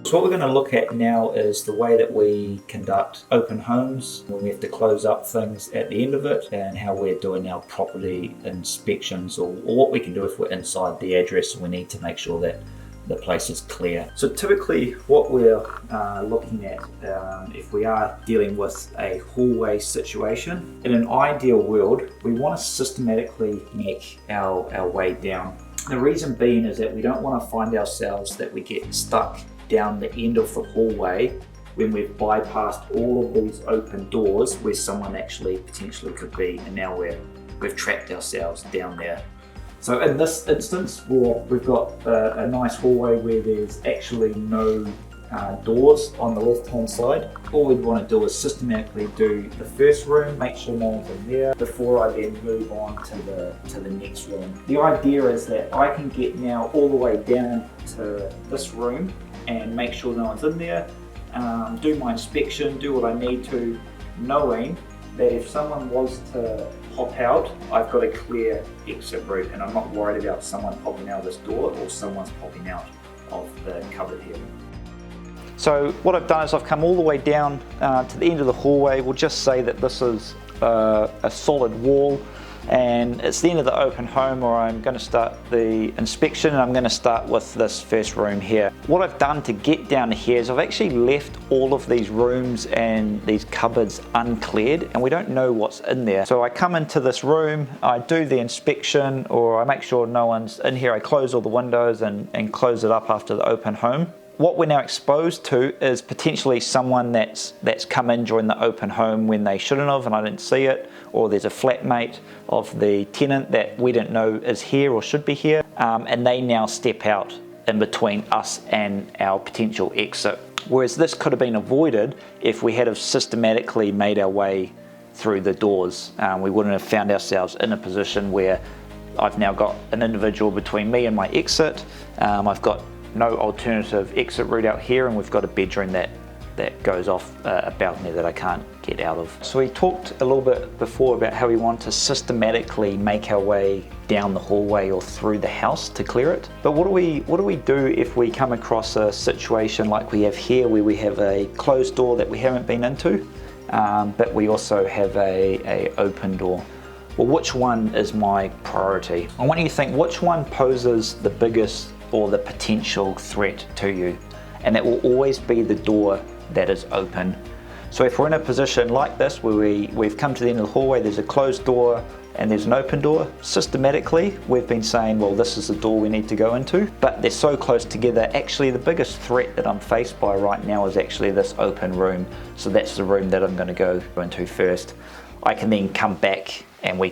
So what we're going to look at now is the way that we conduct open homes when we have to close up things at the end of it, and how we're doing our property inspections, or what we can do if we're inside the address and we need to make sure that the place is clear. So typically what we're looking at, if we are dealing with a hallway situation, in an ideal world we want to systematically make our way down. The reason being is that we don't want to find ourselves that we get stuck down the end of the hallway when we've bypassed all of these open doors where someone actually potentially could be, and now we've trapped ourselves down there. So in this instance, we've got a nice hallway where there's actually no doors on the left hand side. All we'd want to do is systematically do the first room, make sure no one's in there, before I then move on to the next room. The idea is that I can get now all the way down to this room and make sure no one's in there, do my inspection, do what I need to, knowing that if someone was to pop out, I've got a clear exit route and I'm not worried about someone popping out of this door or someone's popping out of the cupboard here. So what I've done is I've come all the way down to the end of the hallway. We'll just say that this is a solid wall, and it's the end of the open home where I'm going to start the inspection, and I'm going to start with this first room here. What I've done to get down to here is I've actually left all of these rooms and these cupboards uncleared, and we don't know what's in there. So I come into this room, I do the inspection, or I make sure no one's in here. I close all the windows and close it up after the open home. What we're now exposed to is potentially someone that's come in during the open home when they shouldn't have and I didn't see it, or there's a flatmate of the tenant that we didn't know is here or should be here, and they now step out in between us and our potential exit. Whereas this could have been avoided if we had have systematically made our way through the doors. We wouldn't have found ourselves in a position where I've now got an individual between me and my exit. I've got no alternative exit route out here, and we've got a bedroom that goes off a balcony that I can't get out of. So we talked a little bit before about how we want to systematically make our way down the hallway or through the house to clear it. But what do we do if we come across a situation like we have here, where we have a closed door that we haven't been into, but we also have a open door? Well, which one is my priority? I want you to think, which one poses the biggest or the potential threat to you? And that will always be the door that is open. So if we're in a position like this where we've come to the end of the hallway, there's a closed door and there's an open door, systematically we've been saying, well, this is the door we need to go into, but they're so close together. Actually, the biggest threat that I'm faced by right now is actually this open room. So that's the room that I'm going to go into first. I can then come back and we